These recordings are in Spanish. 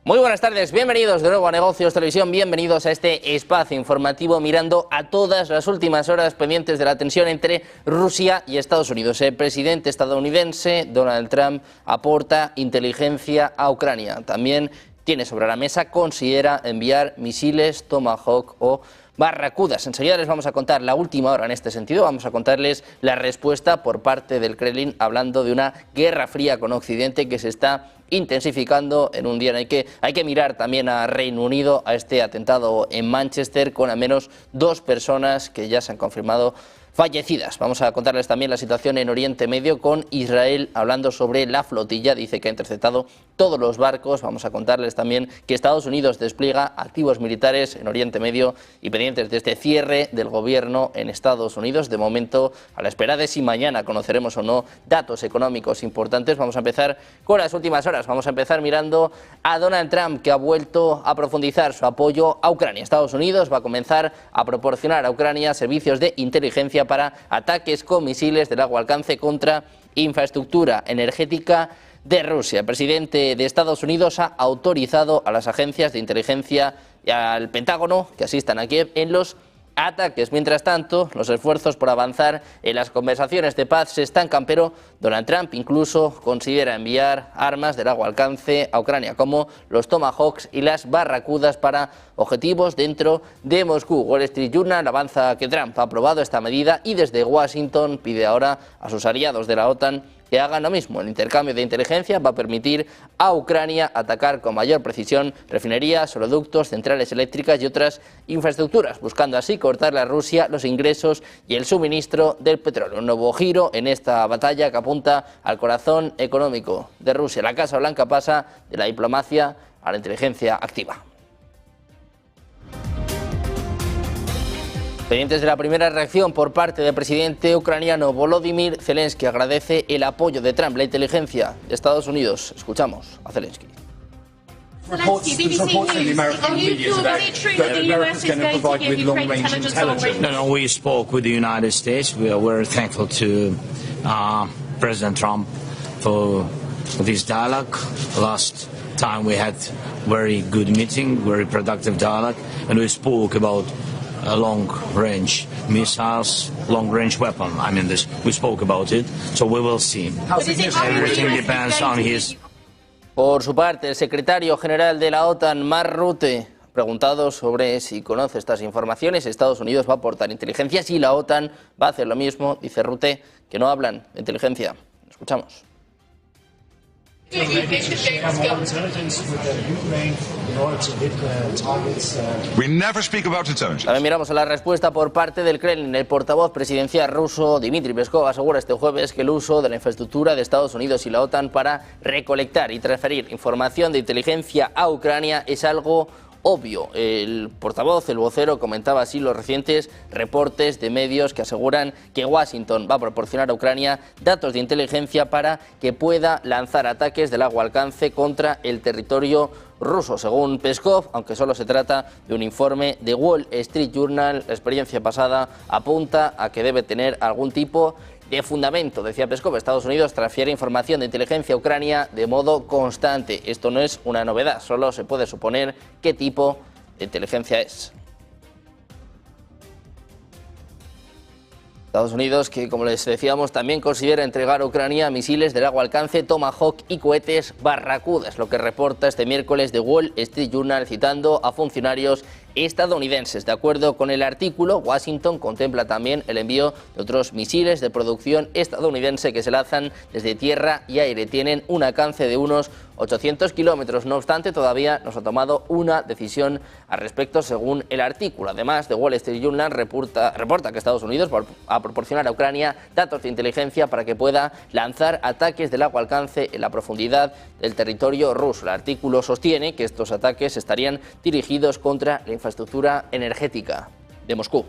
Muy buenas tardes, bienvenidos de nuevo a Negocios Televisión, bienvenidos a este espacio informativo mirando a todas las últimas horas pendientes de la tensión entre Rusia y Estados Unidos. El presidente estadounidense Donald Trump aporta inteligencia a Ucrania. También tiene sobre la mesa, considera enviar misiles Tomahawk o Barracudas. Enseguida les vamos a contar la última hora en este sentido, vamos a contarles la respuesta por parte del Kremlin hablando de una guerra fría con Occidente que se está intensificando en un día en el que hay que mirar también a Reino Unido, a este atentado en Manchester con al menos 2 personas que ya se han confirmado fallecidas. Vamos a contarles también la situación en Oriente Medio con Israel hablando sobre la flotilla, dice que ha interceptado todos los barcos. Vamos a contarles también que Estados Unidos despliega activos militares en Oriente Medio y pendientes de este cierre del gobierno en Estados Unidos. De momento, a la espera de si mañana conoceremos o no datos económicos importantes. Vamos a empezar con las últimas horas. Vamos a empezar mirando a Donald Trump, que ha vuelto a profundizar su apoyo a Ucrania. Estados Unidos va a comenzar a proporcionar a Ucrania servicios de inteligencia para ataques con misiles de largo alcance contra infraestructura energética de Rusia. El presidente de Estados Unidos ha autorizado a las agencias de inteligencia y al Pentágono que asistan a Kiev en los ataques. Mientras tanto, los esfuerzos por avanzar en las conversaciones de paz se estancan, pero Donald Trump incluso considera enviar armas de largo alcance a Ucrania, como los Tomahawks y las Barracudas para objetivos dentro de Moscú. Wall Street Journal avanza que Trump ha aprobado esta medida y desde Washington pide ahora a sus aliados de la OTAN que hagan lo mismo. El intercambio de inteligencia va a permitir a Ucrania atacar con mayor precisión refinerías, oleoductos, centrales eléctricas y otras infraestructuras, buscando así cortarle a Rusia los ingresos y el suministro del petróleo. Un nuevo giro en esta batalla que apunta al corazón económico de Rusia. La Casa Blanca pasa de la diplomacia a la inteligencia activa. Pendientes de la primera reacción por parte del presidente ucraniano Volodymyr Zelensky, agradece el apoyo de Trump, la inteligencia de Estados Unidos. Escuchamos a Zelensky. Reports in the American media today that the US is going to provide with long-range intelligence. No, we spoke with the United States. We are very thankful to President Trump for this dialogue. Last time we had very good meeting, very productive dialogue, and we spoke about long-range missiles, long-range weapon. I mean, we spoke about it, so we will see. Everything depends on his. Por su parte, el secretario general de la OTAN, Mark Rutte, preguntado sobre si conoce estas informaciones, Estados Unidos va a aportar inteligencia, si la OTAN va a hacer lo mismo, dice Rutte, que no hablan de inteligencia. Escuchamos. También miramos a la respuesta por parte del Kremlin. El portavoz presidencial ruso Dmitry Peskov asegura este jueves que el uso de la infraestructura de Estados Unidos y la OTAN para recolectar y transferir información de inteligencia a Ucrania es algo obvio. El portavoz, el vocero, comentaba así los recientes reportes de medios que aseguran que Washington va a proporcionar a Ucrania datos de inteligencia para que pueda lanzar ataques de largo alcance contra el territorio ruso. Según Peskov, aunque solo se trata de un informe de Wall Street Journal, la experiencia pasada apunta a que debe tener algún tipo de fundamento. Decía Peskov, Estados Unidos transfiere información de inteligencia a Ucrania de modo constante. Esto no es una novedad, solo se puede suponer qué tipo de inteligencia es. Estados Unidos, que como les decíamos, también considera entregar a Ucrania misiles de largo alcance Tomahawk y cohetes Barracudas, lo que reporta este miércoles The Wall Street Journal citando a funcionarios estadounidenses. De acuerdo con el artículo, Washington contempla también el envío de otros misiles de producción estadounidense que se lanzan desde tierra y aire. Tienen un alcance de unos 800 kilómetros. No obstante, todavía no se ha tomado una decisión al respecto, según el artículo. Además, The Wall Street Journal reporta que Estados Unidos va a proporcionar a Ucrania datos de inteligencia para que pueda lanzar ataques de largo alcance en la profundidad del territorio ruso. El artículo sostiene que estos ataques estarían dirigidos contra la infraestructura energética de Moscú.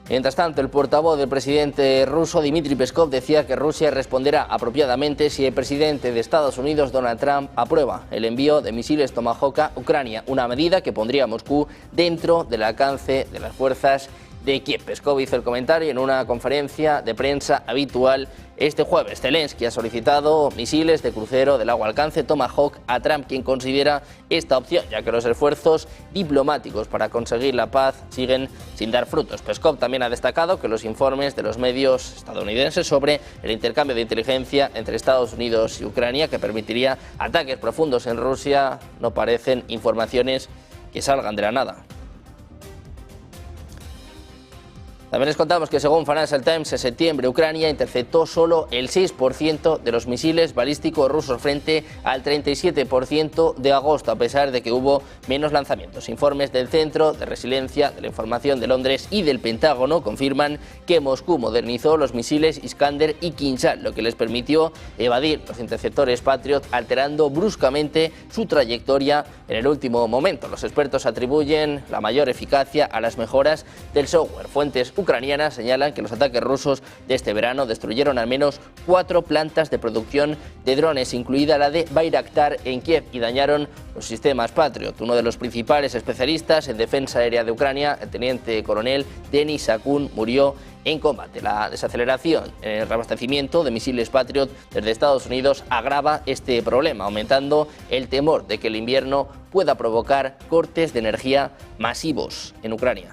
Mientras tanto, el portavoz del presidente ruso, Dmitry Peskov, decía que Rusia responderá apropiadamente si el presidente de Estados Unidos, Donald Trump, aprueba el envío de misiles Tomahawk a Ucrania, una medida que pondría a Moscú dentro del alcance de las fuerzas de Kiev. Peskov hizo el comentario en una conferencia de prensa habitual este jueves. Zelensky ha solicitado misiles de crucero de largo alcance Tomahawk a Trump, quien considera esta opción, ya que los esfuerzos diplomáticos para conseguir la paz siguen sin dar frutos. Peskov también ha destacado que los informes de los medios estadounidenses sobre el intercambio de inteligencia entre Estados Unidos y Ucrania, que permitiría ataques profundos en Rusia, no parecen informaciones que salgan de la nada. También les contamos que según Financial Times, en septiembre Ucrania interceptó solo el 6% de los misiles balísticos rusos frente al 37% de agosto, a pesar de que hubo menos lanzamientos. Informes del Centro de Resiliencia de la Información de Londres y del Pentágono confirman que Moscú modernizó los misiles Iskander y Kinzhal, lo que les permitió evadir los interceptores Patriot, alterando bruscamente su trayectoria en el último momento. Los expertos atribuyen la mayor eficacia a las mejoras del software. Fuentes ucranianas señalan que los ataques rusos de este verano destruyeron al menos 4 plantas de producción de drones, incluida la de Bayraktar en Kiev, y dañaron los sistemas Patriot. Uno de los principales especialistas en defensa aérea de Ucrania, el teniente coronel Denis Sakun, murió en combate. La desaceleración en el reabastecimiento de misiles Patriot desde Estados Unidos agrava este problema, aumentando el temor de que el invierno pueda provocar cortes de energía masivos en Ucrania.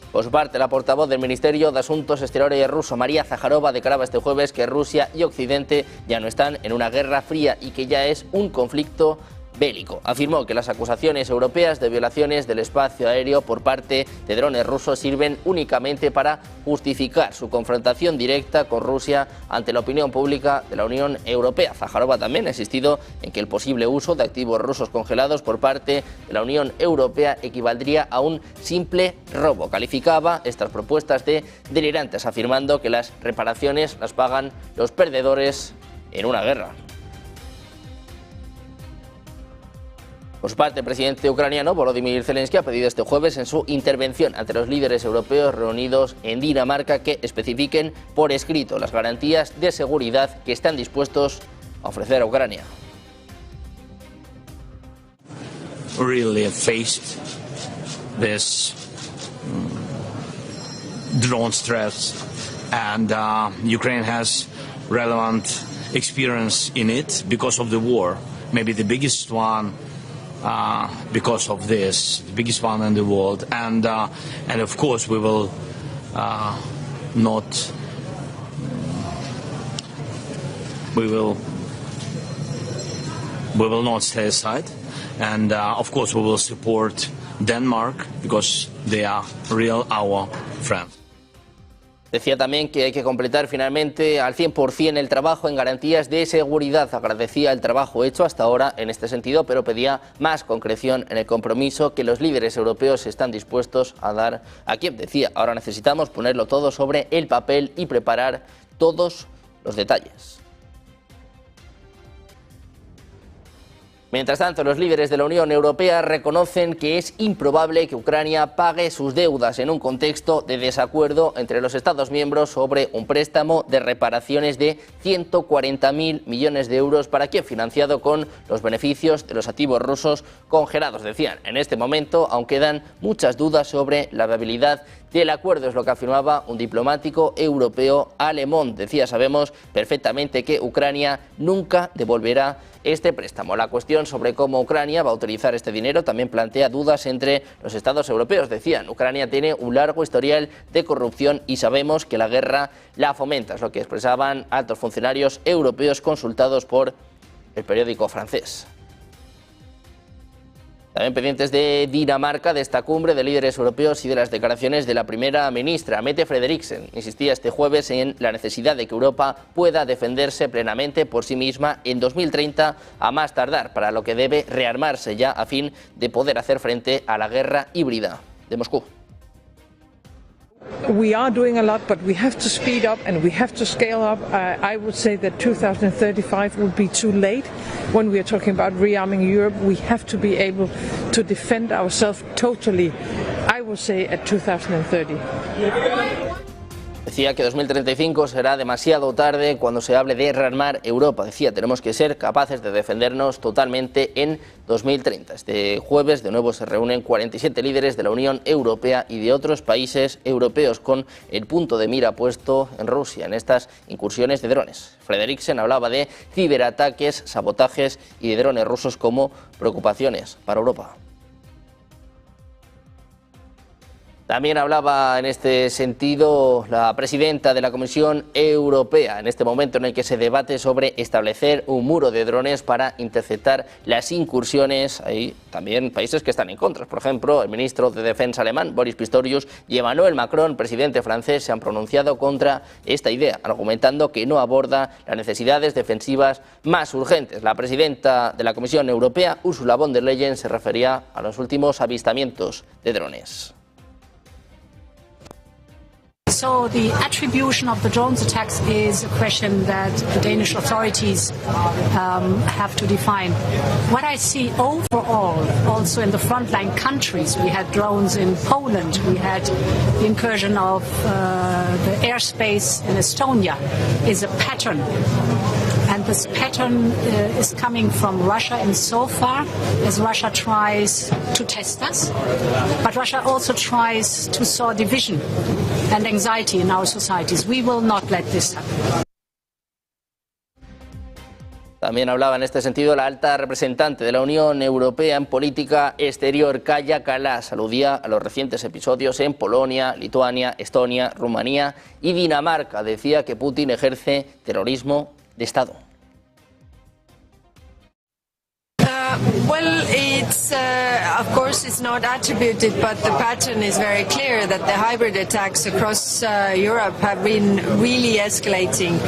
Por su parte, la portavoz del Ministerio de Asuntos Exteriores ruso, María Zaharova, declaraba este jueves que Rusia y Occidente ya no están en una guerra fría y que ya es un conflicto bélico. Afirmó que las acusaciones europeas de violaciones del espacio aéreo por parte de drones rusos sirven únicamente para justificar su confrontación directa con Rusia ante la opinión pública de la Unión Europea. Zaharova también ha insistido en que el posible uso de activos rusos congelados por parte de la Unión Europea equivaldría a un simple robo. Calificaba estas propuestas de delirantes, afirmando que las reparaciones las pagan los perdedores en una guerra. Por su parte, el presidente ucraniano Volodymyr Zelensky ha pedido este jueves en su intervención ante los líderes europeos reunidos en Dinamarca que especifiquen por escrito las garantías de seguridad que están dispuestos a ofrecer a Ucrania. Really faced this drone threats, and Ukraine has relevant experience in it because of the war. Maybe the biggest one. Because of this, the biggest one in the world, and of course we will not stay aside, and of course we will support Denmark because they are our friends. Decía también que hay que completar finalmente al 100% el trabajo en garantías de seguridad. Agradecía el trabajo hecho hasta ahora en este sentido, pero pedía más concreción en el compromiso que los líderes europeos están dispuestos a dar a Kiev. Decía, ahora necesitamos ponerlo todo sobre el papel y preparar todos los detalles. Mientras tanto, los líderes de la Unión Europea reconocen que es improbable que Ucrania pague sus deudas en un contexto de desacuerdo entre los Estados miembros sobre un préstamo de reparaciones de 140.000 millones de euros para Kiev, financiado con los beneficios de los activos rusos congelados. Decían, en este momento aún quedan muchas dudas sobre la viabilidad del acuerdo, es lo que afirmaba un diplomático europeo alemán. Decía, sabemos perfectamente que Ucrania nunca devolverá este préstamo. La cuestión sobre cómo Ucrania va a utilizar este dinero también plantea dudas entre los estados europeos. Decían, Ucrania tiene un largo historial de corrupción y sabemos que la guerra la fomenta, es lo que expresaban altos funcionarios europeos consultados por el periódico francés. También pendientes de Dinamarca, de esta cumbre de líderes europeos y de las declaraciones de la primera ministra, Mette Frederiksen. Insistía este jueves en la necesidad de que Europa pueda defenderse plenamente por sí misma en 2030 a más tardar, para lo que debe rearmarse ya a fin de poder hacer frente a la guerra híbrida de Moscú. We are doing a lot, but we have to speed up and we have to scale up. I would say that 2035 would be too late when we are talking about rearming Europe. We have to be able to defend ourselves totally, I would say, at 2030. Decía que 2035 será demasiado tarde cuando se hable de rearmar Europa. Decía, tenemos que ser capaces de defendernos totalmente en 2030. Este jueves de nuevo se reúnen 47 líderes de la Unión Europea y de otros países europeos con el punto de mira puesto en Rusia en estas incursiones de drones. Frederiksen hablaba de ciberataques, sabotajes y de drones rusos como preocupaciones para Europa. También hablaba en este sentido la presidenta de la Comisión Europea, en este momento en el que se debate sobre establecer un muro de drones para interceptar las incursiones. Hay también países que están en contra. Por ejemplo, el ministro de Defensa alemán, Boris Pistorius, y Emmanuel Macron, presidente francés, se han pronunciado contra esta idea, argumentando que no aborda las necesidades defensivas más urgentes. La presidenta de la Comisión Europea, Ursula von der Leyen, se refería a los últimos avistamientos de drones. So the attribution of the drones attacks is a question that the Danish authorities have to define. What I see overall, also in the frontline countries, we had drones in Poland, we had the incursion of the airspace in Estonia, is a pattern. And this pattern is coming from Russia insofar as Russia tries to test us, but Russia also tries to sow division and anxiety in our societies. We will not let this happen. También hablaba en este sentido la alta representante de la Unión Europea en política exterior, Kaja Kallas. Aludía a los recientes episodios en Polonia, Lituania, Estonia, Rumanía y Dinamarca. Decía que Putin ejerce terrorismo de Estado. Well, it's of course it's not attributed, but the pattern is very clear that the hybrid attacks across Europe have been really escalating.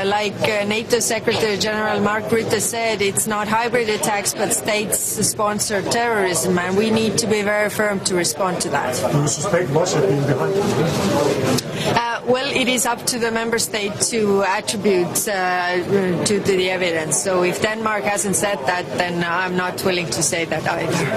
Like NATO Secretary General Mark Rutte said, it's not hybrid attacks but state-sponsored terrorism, and we need to be very firm to respond to that. Do you suspect Russia being behind it? Well, it is up to the member state to attribute to the evidence. So if Denmark hasn't said that, then I'm not willing to say that either.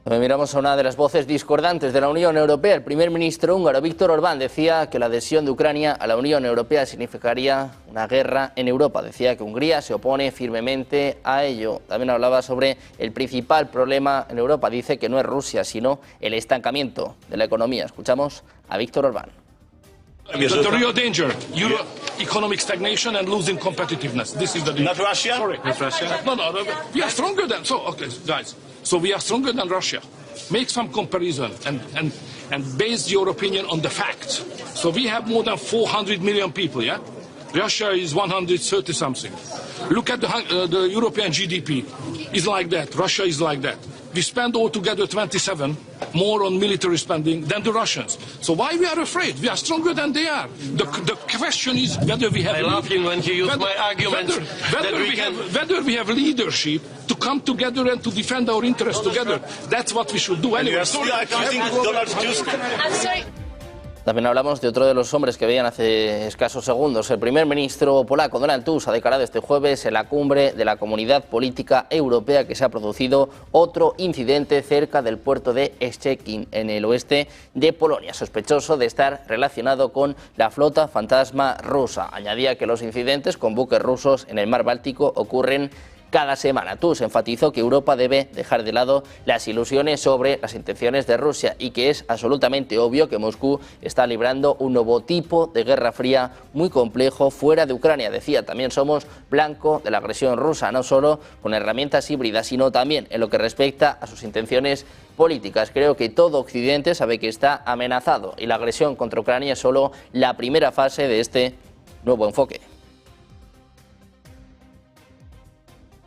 Miramos a una de las voces discordantes de la Unión Europea. El primer ministro húngaro Viktor Orbán decía que la adhesión de Ucrania a la Unión Europea significaría una guerra en Europa. Decía que Hungría se opone firmemente a ello. También hablaba sobre el principal problema en Europa. Dice que no es Rusia, sino el estancamiento de la economía. Escuchamos a Viktor Orbán. The real danger, economic stagnation and losing competitiveness. This is the danger. Not Russia? Sorry. Not Russia? No, we are stronger than, okay, guys. So we are stronger than Russia. Make some comparison and base your opinion on the facts. So we have more than 400 million people, yeah? Russia is 130 something. Look at the European GDP. It's like that. Russia is like that. We spend altogether 27 more on military spending than the Russians. So why we are afraid? We are stronger than they are. The question is whether we have... I love you when you use my arguments. Whether we have leadership to come together and to defend our interests together. That's what we should do. And you are still accusing Donald Tusk. I'm sorry. También hablamos de otro de los hombres que veían hace escasos segundos. El primer ministro polaco, Donald Tusk, ha declarado este jueves en la cumbre de la Comunidad Política Europea que se ha producido otro incidente cerca del puerto de Szczecin, en el oeste de Polonia, sospechoso de estar relacionado con la flota fantasma rusa. Añadía que los incidentes con buques rusos en el mar Báltico ocurren cada semana. Tusk enfatizó que Europa debe dejar de lado las ilusiones sobre las intenciones de Rusia y que es absolutamente obvio que Moscú está librando un nuevo tipo de guerra fría muy complejo fuera de Ucrania. Decía, también somos blanco de la agresión rusa, no solo con herramientas híbridas, sino también en lo que respecta a sus intenciones políticas. Creo que todo Occidente sabe que está amenazado y la agresión contra Ucrania es solo la primera fase de este nuevo enfoque.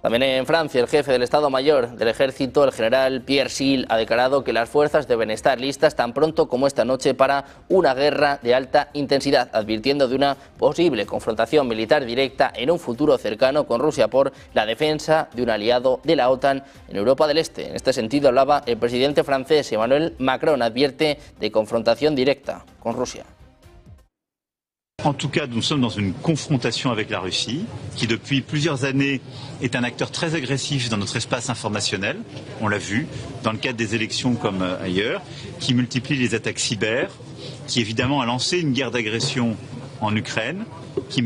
También en Francia, el jefe del Estado Mayor del Ejército, el general Pierre Gilles, ha declarado que las fuerzas deben estar listas tan pronto como esta noche para una guerra de alta intensidad, advirtiendo de una posible confrontación militar directa en un futuro cercano con Rusia por la defensa de un aliado de la OTAN en Europa del Este. En este sentido hablaba el presidente francés Emmanuel Macron, advierte de confrontación directa con Rusia. En tout cas, nous sommes dans une confrontation avec la Russie, qui depuis plusieurs années est un acteur très agressif dans notre espace informationnel, on l'a vu, dans le cadre des élections comme ailleurs, qui multiplie les attaques cyber, qui évidemment a lancé une guerre d'agression en Ukraine, qui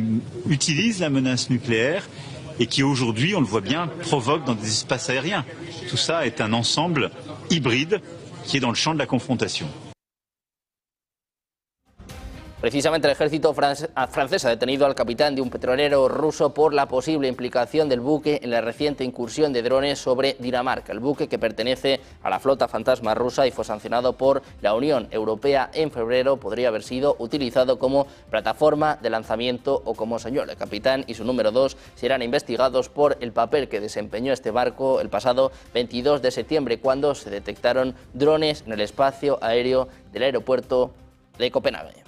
utilise la menace nucléaire et qui aujourd'hui, on le voit bien, provoque dans des espaces aériens. Tout ça est un ensemble hybride qui est dans le champ de la confrontation. Precisamente el ejército francés ha detenido al capitán de un petrolero ruso por la posible implicación del buque en la reciente incursión de drones sobre Dinamarca. El buque, que pertenece a la flota fantasma rusa y fue sancionado por la Unión Europea en febrero, podría haber sido utilizado como plataforma de lanzamiento o como señuelo. El capitán y su número 2 serán investigados por el papel que desempeñó este barco el pasado 22 de septiembre, cuando se detectaron drones en el espacio aéreo del aeropuerto de Copenhague.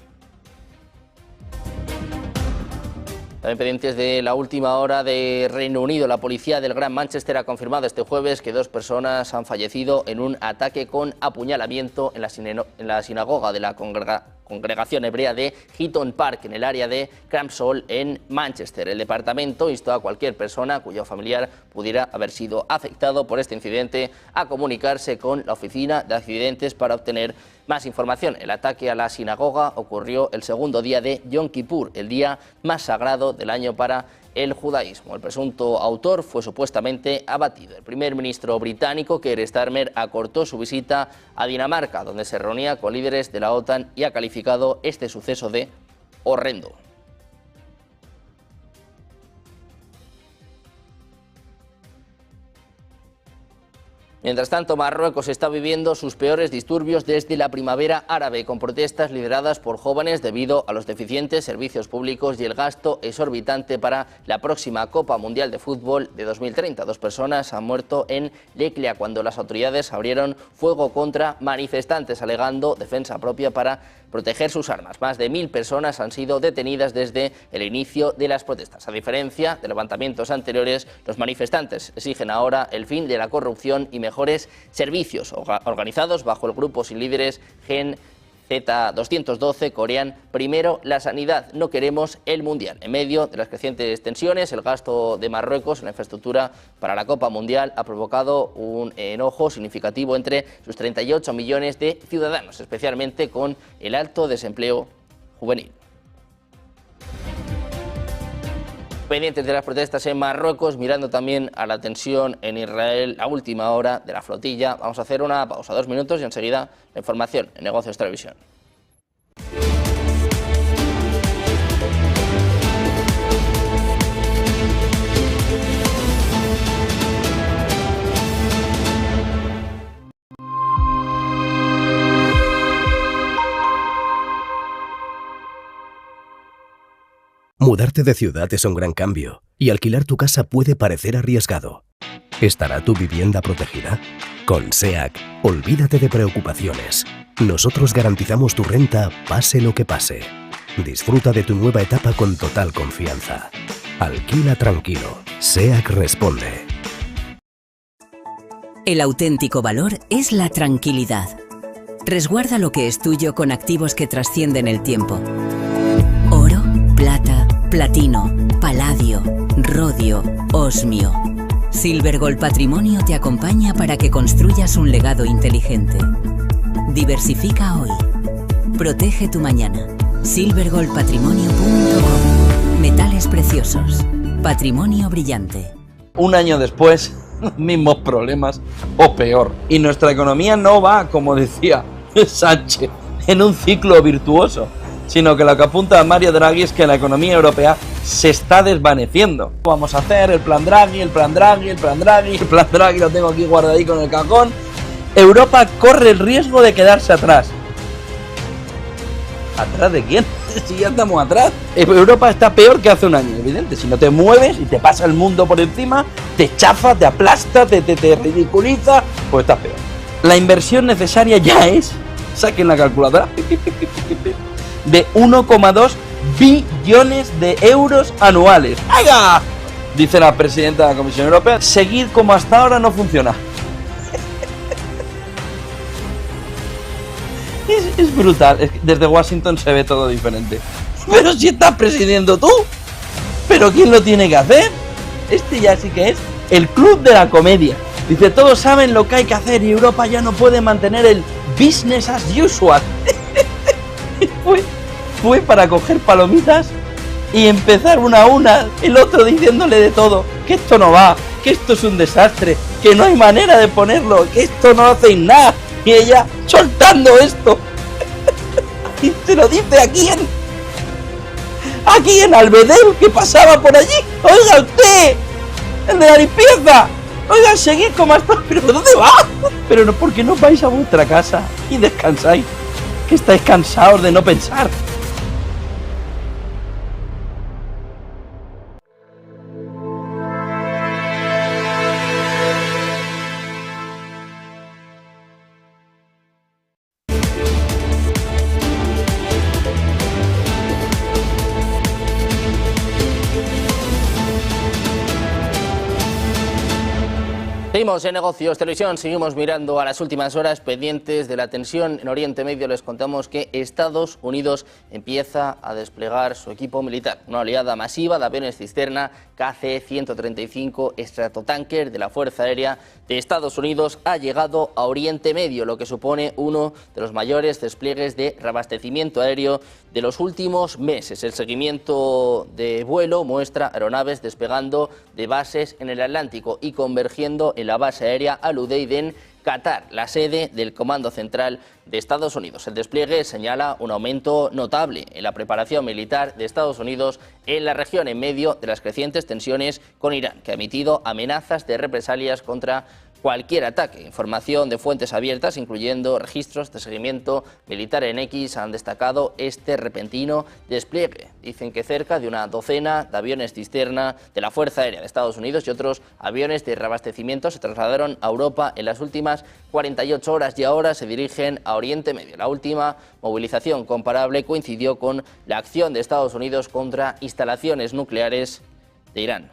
También pendientes de la última hora de Reino Unido, la policía del Gran Manchester ha confirmado este jueves que 2 personas han fallecido en un ataque con apuñalamiento en la sinagoga de la congregación hebrea de Heaton Park, en el área de Crampsall, en Manchester. El departamento instó a cualquier persona cuyo familiar pudiera haber sido afectado por este incidente a comunicarse con la oficina de accidentes para obtener más información. El ataque a la sinagoga ocurrió el segundo día de Yom Kippur, el día más sagrado del año para el judaísmo. El presunto autor fue supuestamente abatido. El primer ministro británico, Keir Starmer, acortó su visita a Dinamarca, donde se reunía con líderes de la OTAN, y ha calificado este suceso de horrendo. Mientras tanto, Marruecos está viviendo sus peores disturbios desde la primavera árabe, con protestas lideradas por jóvenes debido a los deficientes servicios públicos y el gasto exorbitante para la próxima Copa Mundial de Fútbol de 2030. 2 personas han muerto en Leclia cuando las autoridades abrieron fuego contra manifestantes, alegando defensa propia para proteger sus armas. Más de 1000 personas han sido detenidas desde el inicio de las protestas. A diferencia de levantamientos anteriores, los manifestantes exigen ahora el fin de la corrupción y mejores servicios, organizados bajo el grupo sin líderes Gen Z212, corean primero la sanidad, no queremos el mundial. En medio de las crecientes tensiones, el gasto de Marruecos en la infraestructura para la Copa Mundial ha provocado un enojo significativo entre sus 38 millones de ciudadanos, especialmente con el alto desempleo juvenil. Pendientes de las protestas en Marruecos, mirando también a la tensión en Israel a última hora de la flotilla. Vamos a hacer una pausa, 2 minutos, y enseguida la información en Negocios Televisión. Mudarte de ciudad es un gran cambio y alquilar tu casa puede parecer arriesgado. ¿Estará tu vivienda protegida? Con SEAC, olvídate de preocupaciones. Nosotros garantizamos tu renta, pase lo que pase. Disfruta de tu nueva etapa con total confianza. Alquila tranquilo. SEAC responde. El auténtico valor es la tranquilidad. Resguarda lo que es tuyo con activos que trascienden el tiempo. Oro, plata, platino, paladio, rodio, osmio. Silvergold Patrimonio te acompaña para que construyas un legado inteligente. Diversifica hoy. Protege tu mañana. silvergoldpatrimonio.com. Metales preciosos. Patrimonio brillante. Un año después, mismos problemas o peor. Y nuestra economía no va, como decía Sánchez, en un ciclo virtuoso, sino que lo que apunta a Mario Draghi es que la economía europea se está desvaneciendo. Vamos a hacer el plan Draghi, el plan Draghi, el plan Draghi, el plan Draghi, lo tengo aquí guardadito en el cajón. Europa corre el riesgo de quedarse atrás. ¿Atrás de quién? Si ya estamos atrás. Europa está peor que hace un año, evidente. Si no te mueves y te pasa el mundo por encima, te chafa, te aplasta, te ridiculiza, pues estás peor. La inversión necesaria ya es, saquen la calculadora, de 1,2 billones de euros anuales. ¡Venga! Dice la presidenta de la Comisión Europea. Seguir como hasta ahora no funciona. Es brutal. Es que desde Washington se ve todo diferente. Pero si estás presidiendo tú. ¿Pero quién lo tiene que hacer? Este ya sí que es el club de la comedia. Dice, todos saben lo que hay que hacer y Europa ya no puede mantener el business as usual. fue para coger palomitas y empezar una a una, el otro diciéndole de todo, que esto no va, que esto es un desastre, que no hay manera de ponerlo, que esto no hacéis nada, y ella soltando esto. Y se lo dice aquí en Albedel, que pasaba por allí. Oiga usted, el de la limpieza, oiga, seguid como hasta, pero ¿dónde va? Pero no, ¿por qué no vais a vuestra casa y descansáis? Que estáis cansados de no pensar. Seguimos en Negocios Televisión, seguimos mirando a las últimas horas pendientes de la tensión en Oriente Medio. Les contamos que Estados Unidos empieza a desplegar su equipo militar. Una oleada masiva de aviones cisterna KC-135 Stratotanker de la Fuerza Aérea de Estados Unidos ha llegado a Oriente Medio, lo que supone uno de los mayores despliegues de reabastecimiento aéreo de los últimos meses. El seguimiento de vuelo muestra aeronaves despegando de bases en el Atlántico y convergiendo en la base aérea Al-Udeid en Qatar, la sede del Comando Central de Estados Unidos. El despliegue señala un aumento notable en la preparación militar de Estados Unidos en la región en medio de las crecientes tensiones con Irán, que ha emitido amenazas de represalias contra cualquier ataque. Información de fuentes abiertas, incluyendo registros de seguimiento militar en X, han destacado este repentino despliegue. Dicen que cerca de una docena de aviones cisterna de la Fuerza Aérea de Estados Unidos y otros aviones de reabastecimiento se trasladaron a Europa en las últimas 48 horas y ahora se dirigen a Oriente Medio. La última movilización comparable coincidió con la acción de Estados Unidos contra instalaciones nucleares de Irán.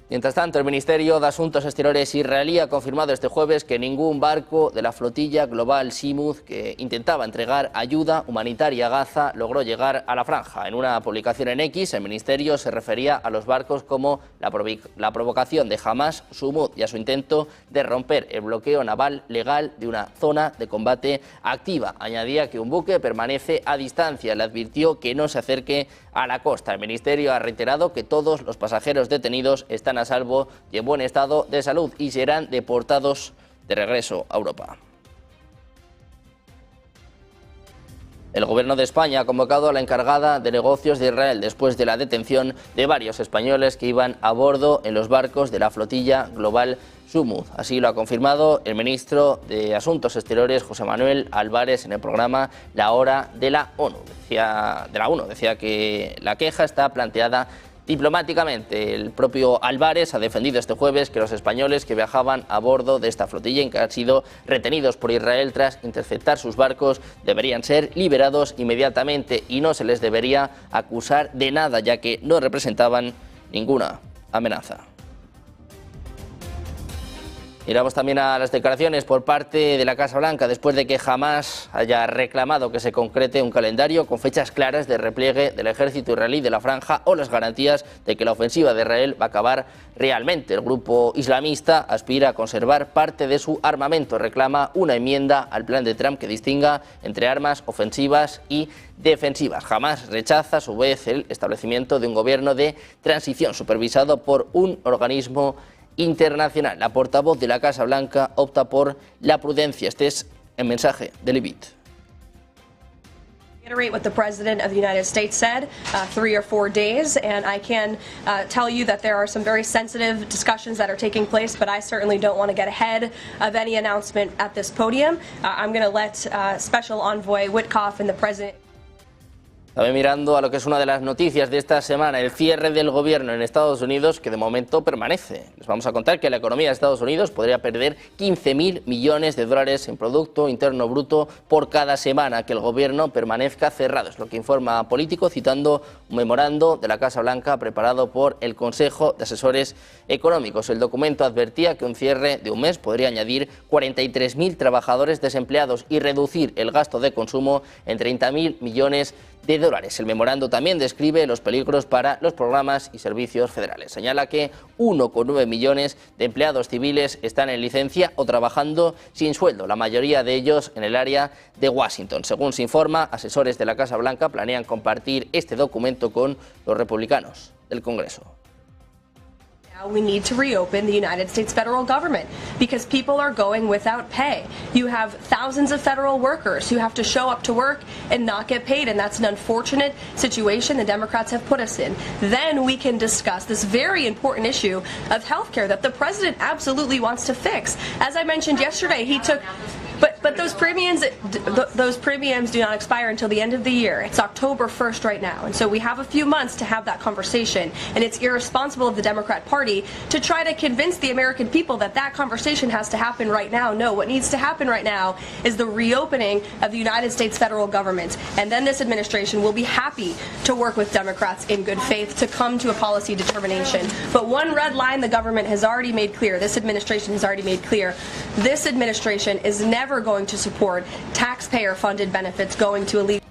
Mientras tanto, el Ministerio de Asuntos Exteriores israelí ha confirmado este jueves que ningún barco de la flotilla global Seamood que intentaba entregar ayuda humanitaria a Gaza logró llegar a la franja. En una publicación en X, el Ministerio se refería a los barcos como la provocación de Hamas, Sumud y a su intento de romper el bloqueo naval legal de una zona de combate activa. Añadía que un buque permanece a distancia. Le advirtió que no se acerque a la costa. El Ministerio ha reiterado que todos los pasajeros detenidos están a salvo y en buen estado de salud y serán deportados de regreso a Europa. El Gobierno de España ha convocado a la encargada de negocios de Israel después de la detención de varios españoles que iban a bordo en los barcos de la flotilla global Sumud. Así lo ha confirmado el ministro de Asuntos Exteriores, José Manuel Álvarez, en el programa La Hora de la ONU. Decía que la queja está planteada diplomáticamente. El propio Álvarez ha defendido este jueves que los españoles que viajaban a bordo de esta flotilla y que han sido retenidos por Israel tras interceptar sus barcos deberían ser liberados inmediatamente y no se les debería acusar de nada, ya que no representaban ninguna amenaza. Miramos también a las declaraciones por parte de la Casa Blanca después de que Hamas haya reclamado que se concrete un calendario con fechas claras de repliegue del ejército israelí de la franja o las garantías de que la ofensiva de Israel va a acabar realmente. El grupo islamista aspira a conservar parte de su armamento, reclama una enmienda al plan de Trump que distinga entre armas ofensivas y defensivas. Hamas rechaza a su vez el establecimiento de un gobierno de transición supervisado por un organismo internacional. La portavoz de la Casa Blanca opta por la prudencia. Este es el mensaje de Levit. Reiterate what the President of the United States said 3 or 4 days, and I can tell you that there are some very sensitive discussions that are taking place, but I certainly don't want to get ahead of any announcement at this podium. I'm going to let Special Envoy Witkoff and the President. También mirando a lo que es una de las noticias de esta semana, el cierre del gobierno en Estados Unidos, que de momento permanece. Les vamos a contar que la economía de Estados Unidos podría perder 15.000 millones de dólares en Producto Interno Bruto por cada semana que el gobierno permanezca cerrado. Es lo que informa Político, citando un memorando de la Casa Blanca preparado por el Consejo de Asesores Económicos. El documento advertía que un cierre de un mes podría añadir 43.000 trabajadores desempleados y reducir el gasto de consumo en 30.000 millones de dólares. El memorando también describe los peligros para los programas y servicios federales. Señala que 1,9 millones de empleados civiles están en licencia o trabajando sin sueldo, la mayoría de ellos en el área de Washington. Según se informa, asesores de la Casa Blanca planean compartir este documento con los republicanos del Congreso. Now we need to reopen the United States federal government because people are going without pay. You have thousands of federal workers who have to show up to work and not get paid, and that's an unfortunate situation the Democrats have put us in. Then we can discuss this very important issue of health care that the president absolutely wants to fix. As I mentioned yesterday, he took... But those premiums do not expire until the end of the year. It's October 1st right now. And so we have a few months to have that conversation. And it's irresponsible of the Democrat Party to try to convince the American people that that conversation has to happen right now. No, what needs to happen right now is the reopening of the United States federal government. And then this administration will be happy to work with Democrats in good faith to come to a policy determination. But one red line the government has already made clear, this administration has already made clear, this administration is never going to support taxpayer-funded benefits going to illegal.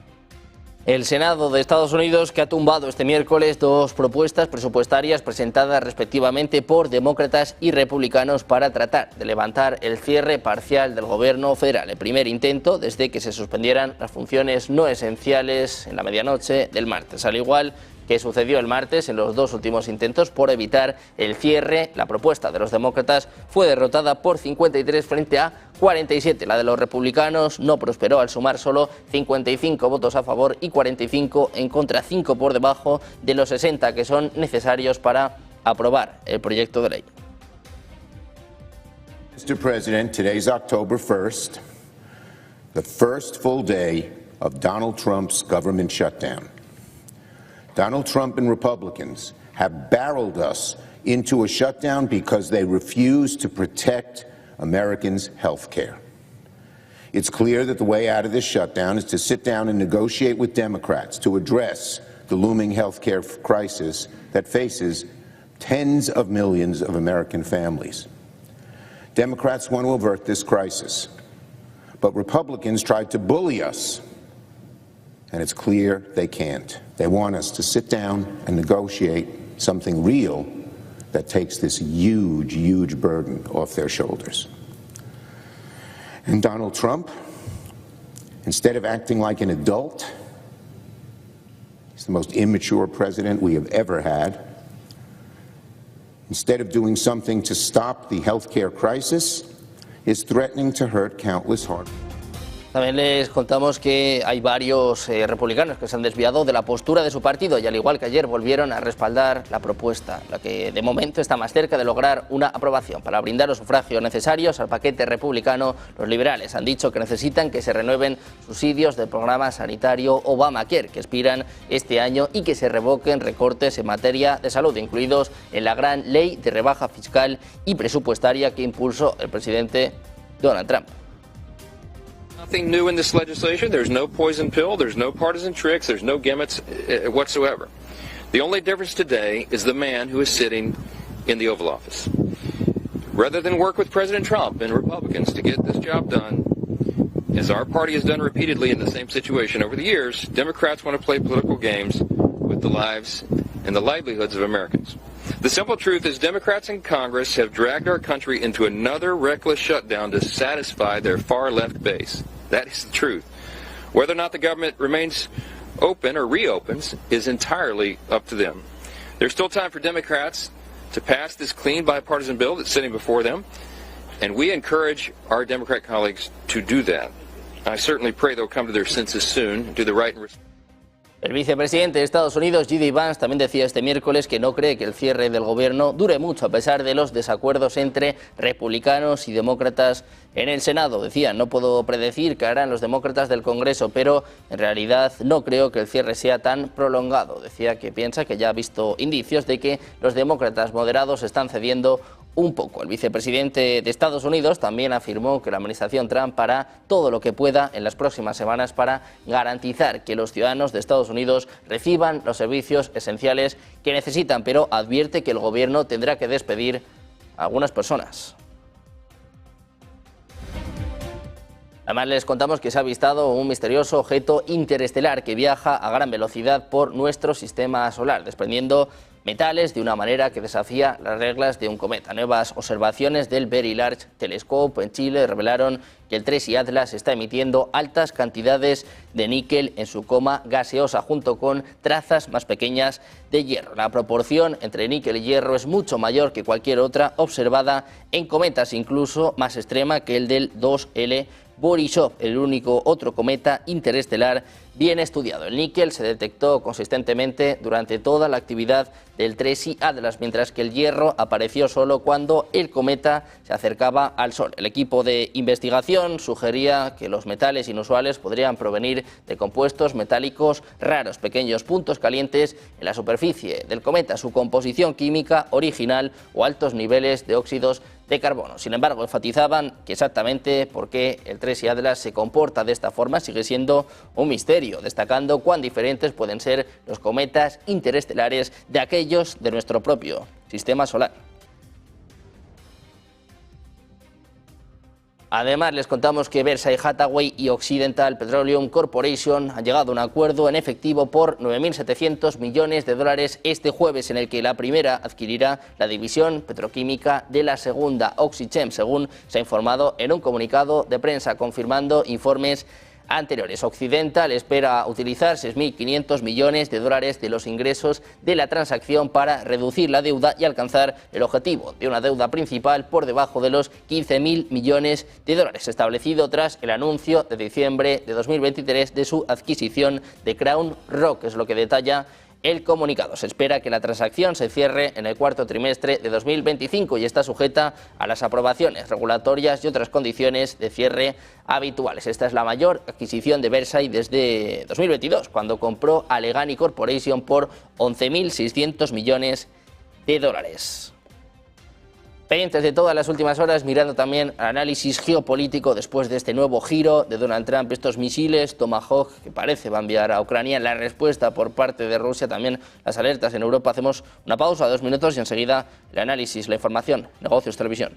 El Senado de Estados Unidos, que ha tumbado este miércoles dos propuestas presupuestarias presentadas respectivamente por demócratas y republicanos para tratar de levantar el cierre parcial del gobierno federal. El primer intento desde que se suspendieran las funciones no esenciales en la medianoche del martes. Al igual que sucedió el martes en los dos últimos intentos por evitar el cierre, la propuesta de los demócratas fue derrotada por 53 frente a 47. La de los republicanos no prosperó al sumar solo 55 votos a favor y 45 en contra, 5 por debajo de los 60 que son necesarios para aprobar el proyecto de ley. Mr. President, today's October 1st, the first full day of Donald Trump's government shutdown. Donald Trump and Republicans have barreled us into a shutdown because they refuse to protect Americans' health care. It's clear that the way out of this shutdown is to sit down and negotiate with Democrats to address the looming health care crisis that faces tens of millions of American families. Democrats want to avert this crisis, but Republicans tried to bully us, and it's clear they can't. They want us to sit down and negotiate something real that takes this huge, huge burden off their shoulders. And Donald Trump, instead of acting like an adult, he's the most immature president we have ever had. Instead of doing something to stop the healthcare crisis, is threatening to hurt countless hard. También les contamos que hay varios republicanos que se han desviado de la postura de su partido y al igual que ayer volvieron a respaldar la propuesta, la que de momento está más cerca de lograr una aprobación. Para brindar los sufragios necesarios al paquete republicano, los liberales han dicho que necesitan que se renueven subsidios del programa sanitario Obamacare, que expiran este año, y que se revoquen recortes en materia de salud, incluidos en la gran ley de rebaja fiscal y presupuestaria que impulsó el presidente Donald Trump. Nothing new in this legislation. There's no poison pill. There's no partisan tricks. There's no gimmicks whatsoever. The only difference today is the man who is sitting in the Oval Office. Rather than work with President Trump and Republicans to get this job done, as our party has done repeatedly in the same situation over the years, Democrats want to play political games with the lives and the livelihoods of Americans. The simple truth is Democrats in Congress have dragged our country into another reckless shutdown to satisfy their far-left base. That is the truth. Whether or not the government remains open or reopens is entirely up to them. There's still time for Democrats to pass this clean bipartisan bill that's sitting before them, and we encourage our Democrat colleagues to do that. I certainly pray they'll come to their senses soon, do the right and El vicepresidente de Estados Unidos, J.D. Vance, también decía este miércoles que no cree que el cierre del gobierno dure mucho a pesar de los desacuerdos entre republicanos y demócratas en el Senado. Decía, no puedo predecir qué harán los demócratas del Congreso, pero en realidad no creo que el cierre sea tan prolongado. Decía que piensa que ya ha visto indicios de que los demócratas moderados están cediendo un poco. El vicepresidente de Estados Unidos también afirmó que la administración Trump hará todo lo que pueda en las próximas semanas para garantizar que los ciudadanos de Estados Unidos reciban los servicios esenciales que necesitan, pero advierte que el gobierno tendrá que despedir a algunas personas. Además les contamos que se ha avistado un misterioso objeto interestelar que viaja a gran velocidad por nuestro sistema solar, desprendiendo metales de una manera que desafía las reglas de un cometa. Nuevas observaciones del Very Large Telescope en Chile revelaron que el TRESI Atlas está emitiendo altas cantidades de níquel en su coma gaseosa, junto con trazas más pequeñas de hierro. La proporción entre níquel y hierro es mucho mayor que cualquier otra observada en cometas, incluso más extrema que el del 2L Borisov, el único otro cometa interestelar bien estudiado. El níquel se detectó consistentemente durante toda la actividad del TRESI Atlas, mientras que el hierro apareció solo cuando el cometa se acercaba al Sol. El equipo de investigación sugería que los metales inusuales podrían provenir de compuestos metálicos raros, pequeños puntos calientes en la superficie del cometa, su composición química original o altos niveles de óxidos de carbono. Sin embargo, enfatizaban que exactamente por qué el TRESI Atlas se comporta de esta forma sigue siendo un misterio, destacando cuán diferentes pueden ser los cometas interestelares de aquellos de nuestro propio sistema solar. Además, les contamos que Berkshire Hathaway y Occidental Petroleum Corporation han llegado a un acuerdo en efectivo por 9.700 millones de dólares este jueves, en el que la primera adquirirá la división petroquímica de la segunda, Oxychem, según se ha informado en un comunicado de prensa, confirmando informes anteriores. Occidental espera utilizar 6.500 millones de dólares de los ingresos de la transacción para reducir la deuda y alcanzar el objetivo de una deuda principal por debajo de los 15.000 millones de dólares, establecido tras el anuncio de diciembre de 2023 de su adquisición de Crown Rock, es lo que detalla el comunicado. Se espera que la transacción se cierre en el cuarto trimestre de 2025 y está sujeta a las aprobaciones regulatorias y otras condiciones de cierre habituales. Esta es la mayor adquisición de Berkshire desde 2022, cuando compró Alleghany Corporation por 11.600 millones de dólares. Pendientes de todas las últimas horas, mirando también al análisis geopolítico después de este nuevo giro de Donald Trump, estos misiles Tomahawk que parece va a enviar a Ucrania, la respuesta por parte de Rusia, también las alertas en Europa. Hacemos una pausa, 2 minutos y enseguida el análisis, la información, Negocios Televisión.